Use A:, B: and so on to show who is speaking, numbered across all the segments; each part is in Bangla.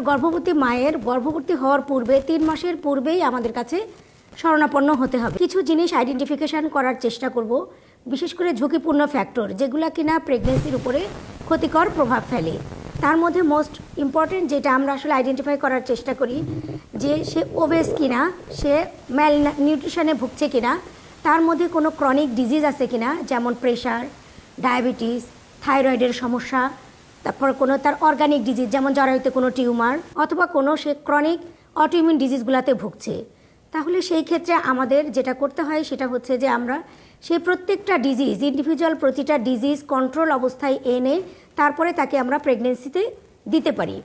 A: গর্ভবতী মায়ের গর্ভবতী হওয়ার পূর্বে 3 মাসের পূর্বেই আমাদের কাছে শরণাপন্ন হতে হবে। কিছু জিনিস আইডেন্টিফিকেশন করার চেষ্টা করব, বিশেষ করে ঝুঁকিপূর্ণ ফ্যাক্টর যেগুলো কিনা প্রেগনেন্সির উপরে ক্ষতিকর প্রভাব ফেলে। তার মধ্যে মোস্ট ইম্পর্টেন্ট যেটা আমরা আসলে আইডেন্টিফাই করার চেষ্টা করি যে সে ওবেস কিনা, সে ম্যাল নিউট্রিশনে ভুগছে কিনা, তার মধ্যে কোনো ক্রনিক ডিজিজ আছে কিনা, যেমন প্রেশার, ডায়াবেটিস, থাইরয়েডের সমস্যা, তারপর কোনো তার অর্গানিক ডিজিজ যেমন জরায়ুতে কোনো টিউমার, অথবা কোনো সে ক্রনিক অটোইমিউন ডিজিজগুলোতে ভুগছে। তাহলে সেই ক্ষেত্রে আমাদের যেটা করতে হয় সেটা হচ্ছে যে আমরা সেই প্রত্যেকটা ডিজিজ, ইন্ডিভিজুয়াল প্রতিটা ডিজিজ কন্ট্রোল অবস্থায় এনে তারপরে তাকে আমরা প্রেগনেন্সিতে দিতে পারি।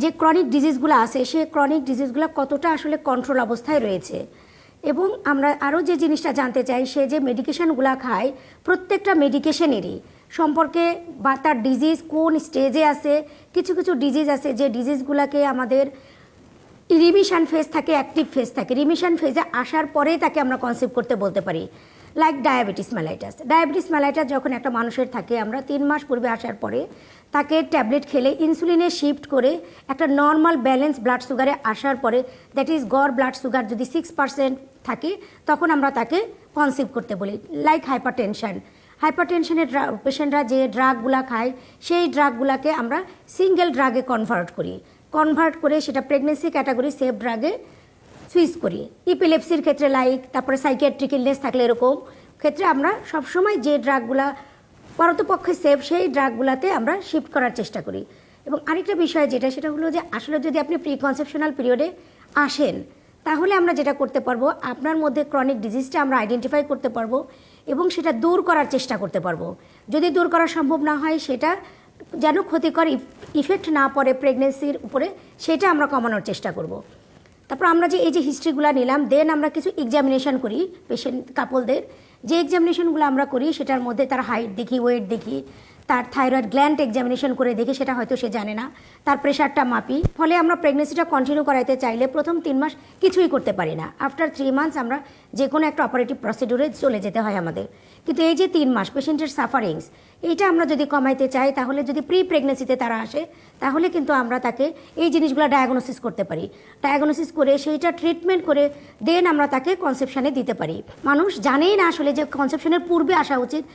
A: যে ক্রনিক ডিজিজগুলো আছে সে ক্রনিক ডিজিজগুলো কতটা আসলে কন্ট্রোল অবস্থায় রয়েছে। এবং আমরা আরও যে জিনিসটা জানতে চাই, সে যে মেডিকেশনগুলো খায় প্রত্যেকটা মেডিকেশনেরই সম্পর্কে বা তার ডিজিজ কোন স্টেজে আছে। কিছু কিছু ডিজিজ আছে যে ডিজিজগুলোকে আমাদের রিমিশন ফেজ থাকে, অ্যাক্টিভ ফেজ থাকে। রিমিশন ফেজে আসার পরেই তাকে আমরা কনসিভ করতে বলতে পারি, like diabetes mellitus. Diabetes mellitus যখন একটা মানুষের থাকে, আমরা 3 মাস পূর্বে আসার পরে তাকে ট্যাবলেট খেলে ইনসুলিনে শিফট করে একটা নর্মাল ব্যালেন্স ব্লাড সুগারে আসার পরে, দ্যাট ইজ গড় ব্লাড সুগার যদি 6% থাকে, তখন আমরা তাকে কনসিভ করতে বলি। লাইক হাইপারটেনশনের পেশেন্টরা যে ড্রাগগুলা খায় সেই ড্রাগগুলাকে আমরা সিঙ্গেল ড্রাগে কনভার্ট করে সেটা প্রেগনেন্সি ক্যাটাগরি সেফ ড্রাগে সুইচ করি। ইপিলেপসির ক্ষেত্রে লাইক, তারপরে সাইকিয়াট্রিক ইলনেস থাকলে এরকম ক্ষেত্রে আমরা সবসময় যে ড্রাগগুলা পারতপক্ষে সেফ সেই ড্রাগগুলাতে আমরা শিফট করার চেষ্টা করি। এবং আরেকটা বিষয় যেটা, সেটা হলো যে আসলে যদি আপনি প্রি কনসেপশনাল পিরিয়ডে আসেন তাহলে আমরা যেটা করতে পারবো, আপনার মধ্যে ক্রনিক ডিজিজটা আমরা আইডেন্টিফাই করতে পারবো এবং সেটা দূর করার চেষ্টা করতে পারবো। যদি দূর করা সম্ভব না হয়, সেটা যেন ক্ষতিকর ইফেক্ট না পড়ে প্রেগনেন্সির উপরে, সেটা আমরা কমানোর চেষ্টা করব। তারপর আমরা যে এই যে হিস্ট্রিগুলো নিলাম, দেন আমরা কিছু এক্সামিনেশন করি পেশেন্ট কাপলদের। যে এক্সামিনেশনগুলো আমরা করি সেটার মধ্যে তার হাইট দেখি, ওয়েট দেখি, তার থাইরয়েড গ্ল্যান্ড এক্সামিনেশন করে দেখি, সেটা হয়তো সে জানে না, তার প্রেশারটা মাপি। ফলে আমরা প্রেগনেন্সিটা কন্টিনিউ করাইতে চাইলে প্রথম 3 মাস কিছুই করতে পারি না। আফটার 3 মান্থস আমরা যে কোনো একটা অপারেটিভ প্রসিডিউরে চলে যেতে হয় আমাদের। কিন্তু এই যে 3 মাস পেশেন্টের সাফারিংস, এইটা আমরা যদি কমাইতে চাই, তাহলে যদি প্রি প্রেগনেন্সিতে তারা আসে, তাহলে কিন্তু আমরা তাকে এই জিনিসগুলো ডায়াগনোসিস করতে পারি। ডায়াগনোসিস করে সেইটা ট্রিটমেন্ট করে দেন আমরা তাকে কনসেপশনে দিতে পারি। মানুষ জানেই না আসলে যে কনসেপশনের পূর্বে আসা উচিত।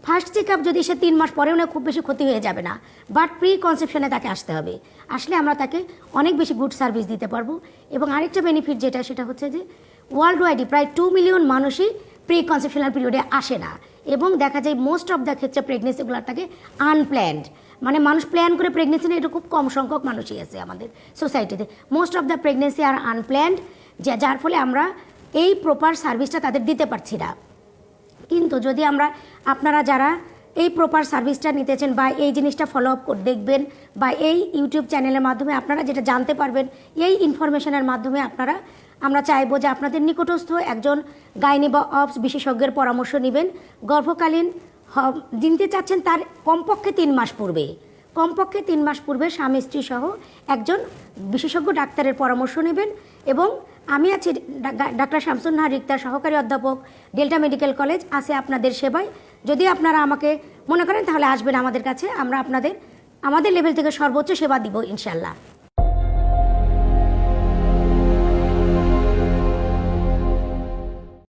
A: ফার্স্ট চেকআপ যদি সে 3 মাস পরেও না, খুব বেশি ক্ষতি হয়ে যাবে না, বাট প্রি কনসেপশনে তাকে আসতে হবে। আসলে আমরা তাকে অনেক বেশি গুড সার্ভিস দিতে পারবো। এবং আরেকটা বেনিফিট যেটা, সেটা হচ্ছে যে ওয়ার্ল্ড ওয়াইডই প্রায় 2 মিলিয়ন মানুষই প্রি কনসেপশনাল পিরিয়ডে আসে না। এবং দেখা যায় মোস্ট অফ দ্য ক্ষেত্রে প্রেগনেন্সিগুলো থাকে আনপ্ল্যান্ড, মানে মানুষ প্ল্যান করে প্রেগনেন্সি নেয়, এটা খুব কম সংখ্যক মানুষই আছে আমাদের সোসাইটিতে। মোস্ট অফ দ্য প্রেগনেন্সি আর আনপ্ল্যান্ড, যার ফলে আমরা এই প্রপার সার্ভিসটা তাদের দিতে পারছি না। কিন্তু যদি আমরা, আপনারা যারা এই প্রপার সার্ভিসটা নিতেছেন বা এই জিনিসটা ফলো আপ করে দেখবেন, বা এই ইউটিউব চ্যানেলের মাধ্যমে আপনারা যেটা জানতে পারবেন, এই ইনফরমেশনের মাধ্যমে আমরা চাইবো যে আপনাদের নিকটস্থ একজন গাইনি বা অবস বিশেষজ্ঞের পরামর্শ নেবেন। গর্ভকালীন দিনতে চাচ্ছেন তার কমপক্ষে 3 মাস পূর্বে স্বামী স্ত্রী সহ একজন বিশেষজ্ঞ ডাক্তারের পরামর্শ নেবেন। এবং আমি আছি ডাক্তার শামসুন নাহার রিক্তার, সহকারী অধ্যাপক, ডেল্টা মেডিকেল কলেজ, আছে আপনাদের সেবায়। যদি আপনারা আমাকে মনে করেন তাহলে আসবেন আমাদের কাছে, আমরা আমাদের লেভেল থেকে সর্বোচ্চ সেবা দিব ইনশাল্লাহ।